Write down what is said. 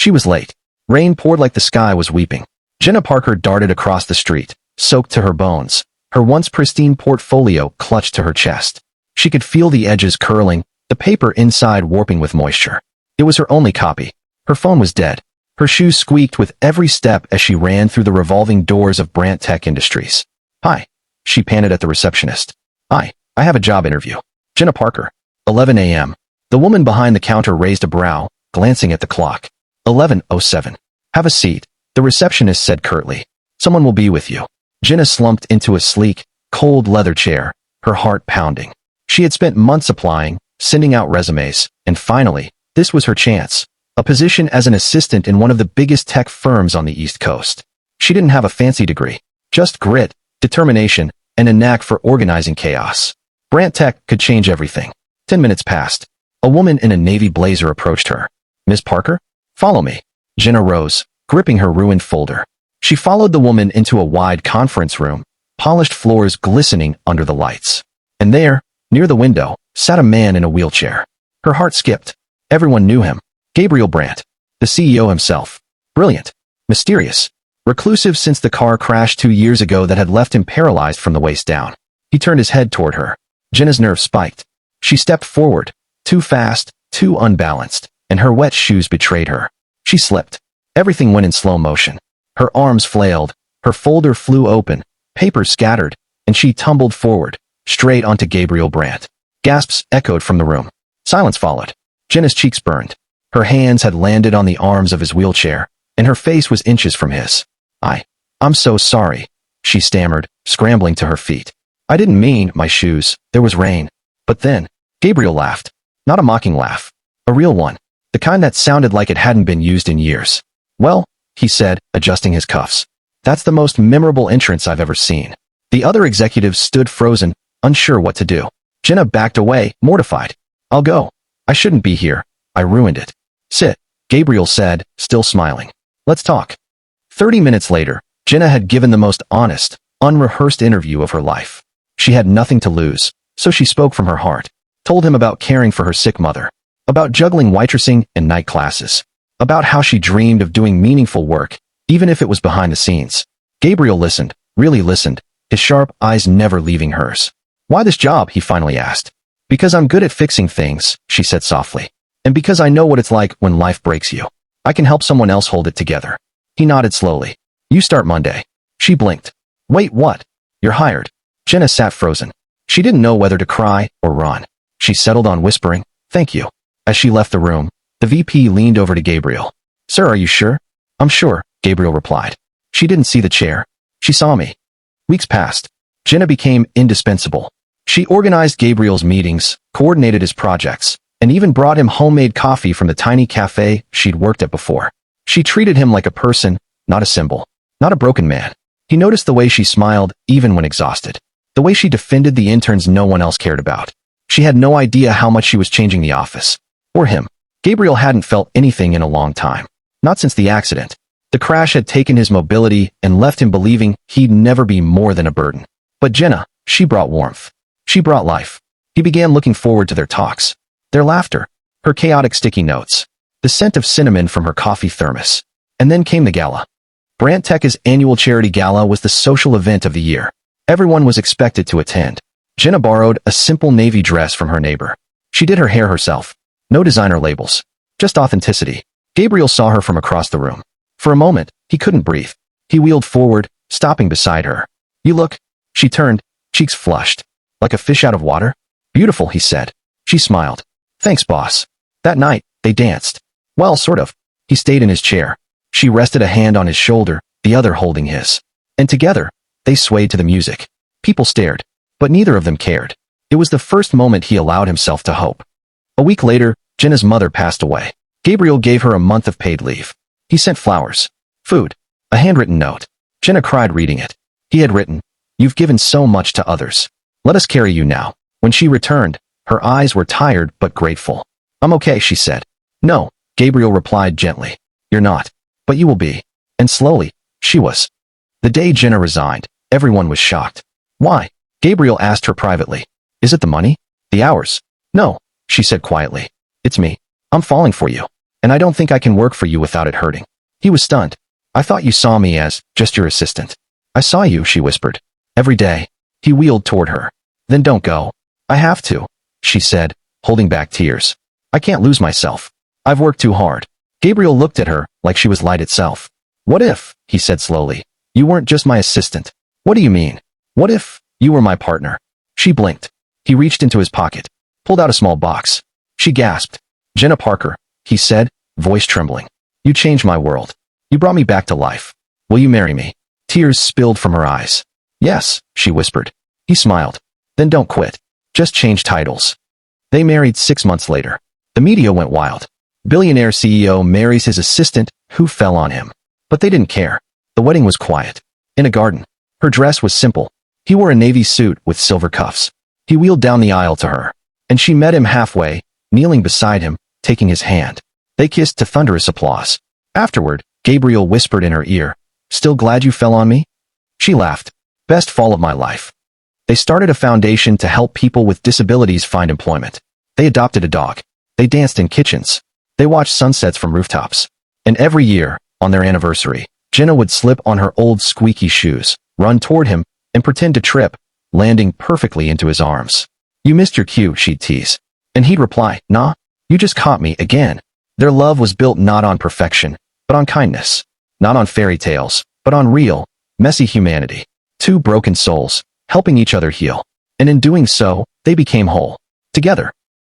She was late. Rain poured like the sky was weeping. Jenna Parker darted across the street, soaked to her bones, her once pristine portfolio clutched to her chest. She could feel the edges curling, the paper inside warping with moisture. It was her only copy. Her phone was dead. Her shoes squeaked with every step as she ran through the revolving doors of Brant Tech Industries. "Hi," she panted at the receptionist. "Hi, I have a job interview. Jenna Parker." 11 a.m. The woman behind the counter raised a brow, glancing at the clock. 11:07. "Have a seat," the receptionist said curtly. "Someone will be with you." Jenna slumped into a sleek, cold leather chair, her heart pounding. She had spent months applying, sending out resumes, and finally, this was her chance. A position as an assistant in one of the biggest tech firms on the East Coast. She didn't have a fancy degree, just grit, determination, and a knack for organizing chaos. Brant Tech could change everything. 10 minutes passed. A woman in a navy blazer approached her. "Miss Parker? Follow me." Jenna rose, gripping her ruined folder. She followed the woman into a wide conference room, polished floors glistening under the lights. And there, near the window, sat a man in a wheelchair. Her heart skipped. Everyone knew him. Gabriel Brant, the CEO himself. Brilliant, mysterious, reclusive since the car crash 2 years ago that had left him paralyzed from the waist down. He turned his head toward her. Jenna's nerves spiked. She stepped forward, too fast, too unbalanced, and her wet shoes betrayed her. She slipped. Everything went in slow motion. Her arms flailed, her folder flew open, papers scattered, and she tumbled forward, straight onto Gabriel Brant. Gasps echoed from the room. Silence followed. Jenna's cheeks burned. Her hands had landed on the arms of his wheelchair, and her face was inches from his. I'm so sorry," she stammered, scrambling to her feet. "I didn't mean my shoes. There was rain." But then, Gabriel laughed. Not a mocking laugh. A real one. The kind that sounded like it hadn't been used in years. "Well," he said, adjusting his cuffs. "That's the most memorable entrance I've ever seen." The other executives stood frozen, unsure what to do. Jenna backed away, mortified. "I'll go. I shouldn't be here. I ruined it." "Sit," Gabriel said, still smiling. "Let's talk." 30 minutes later, Jenna had given the most honest, unrehearsed interview of her life. She had nothing to lose, so she spoke from her heart, told him about caring for her sick mother, about juggling waitressing and night classes, about how she dreamed of doing meaningful work, even if it was behind the scenes. Gabriel listened, really listened, his sharp eyes never leaving hers. "Why this job?" he finally asked. "Because I'm good at fixing things," she said softly. "And because I know what it's like when life breaks you. I can help someone else hold it together." He nodded slowly. "You start Monday." She blinked. "Wait, what?" "You're hired." Jenna sat frozen. She didn't know whether to cry or run. She settled on whispering, "Thank you." As she left the room, the VP leaned over to Gabriel. "Sir, are you sure?" "I'm sure," Gabriel replied. She didn't see the chair. She saw me. Weeks passed. Jenna became indispensable. She organized Gabriel's meetings, coordinated his projects, and even brought him homemade coffee from the tiny cafe she'd worked at before. She treated him like a person, not a symbol, not a broken man. He noticed the way she smiled, even when exhausted. The way she defended the interns no one else cared about. She had no idea how much she was changing the office. Or him. Gabriel hadn't felt anything in a long time. Not since the accident. The crash had taken his mobility and left him believing he'd never be more than a burden. But Jenna, she brought warmth. She brought life. He began looking forward to their talks. Their laughter. Her chaotic sticky notes. The scent of cinnamon from her coffee thermos. And then came the gala. Brant Tech's annual charity gala was the social event of the year. Everyone was expected to attend. Jenna borrowed a simple navy dress from her neighbor. She did her hair herself. No designer labels. Just authenticity. Gabriel saw her from across the room. For a moment, he couldn't breathe. He wheeled forward, stopping beside her. "You look..." She turned, cheeks flushed. "Like a fish out of water?" "Beautiful," he said. She smiled. "Thanks, boss." That night, they danced. Well, sort of. He stayed in his chair. She rested a hand on his shoulder, the other holding his. And together, they swayed to the music. People stared, but neither of them cared. It was the first moment he allowed himself to hope. A week later, Jenna's mother passed away. Gabriel gave her a month of paid leave. He sent flowers, food, a handwritten note. Jenna cried reading it. He had written, "You've given so much to others. Let us carry you now." When she returned, her eyes were tired but grateful. "I'm okay," she said. "No," Gabriel replied gently. "You're not. But you will be." And slowly, she was. The day Jenna resigned, everyone was shocked. "Why?" Gabriel asked her privately. "Is it the money? The hours?" "No," she said quietly. "It's me. I'm falling for you. and I don't think I can work for you without it hurting. He was stunned. I thought you saw me as just your assistant. I saw you, she whispered. Every day. He wheeled toward her. Then don't go. I have to, she said, holding back tears. I can't lose myself. I've worked too hard. Gabriel looked at her like she was light itself. What if, he said slowly, you weren't just my assistant? What do you mean? What if you were my partner? She blinked. He reached into his pocket, pulled out a small box. She gasped. Jenna Parker, he said, voice trembling. You changed my world. You brought me back to life. Will you marry me? Tears spilled from her eyes. Yes, she whispered. He smiled. Then don't quit. Just change titles. They married 6 months later. The media went wild. Billionaire CEO marries his assistant, who fell on him. But they didn't care. The wedding was quiet. In a garden. Her dress was simple. He wore a navy suit with silver cuffs. He wheeled down the aisle to her. And she met him halfway, kneeling beside him, taking his hand. They kissed to thunderous applause. Afterward, Gabriel whispered in her ear, Still glad you fell on me? She laughed. Best fall of my life. They started a foundation to help people with disabilities find employment. They adopted a dog. They danced in kitchens. They watched sunsets from rooftops. And every year, on their anniversary, Jenna would slip on her old squeaky shoes, run toward him, and pretend to trip, landing perfectly into his arms. You missed your cue, she'd tease. And he'd reply, Nah, you just caught me again. Their love was built not on perfection, but on kindness. Not on fairy tales, but on real, messy humanity. Two broken souls, helping each other heal. And in doing so, they became whole. Together.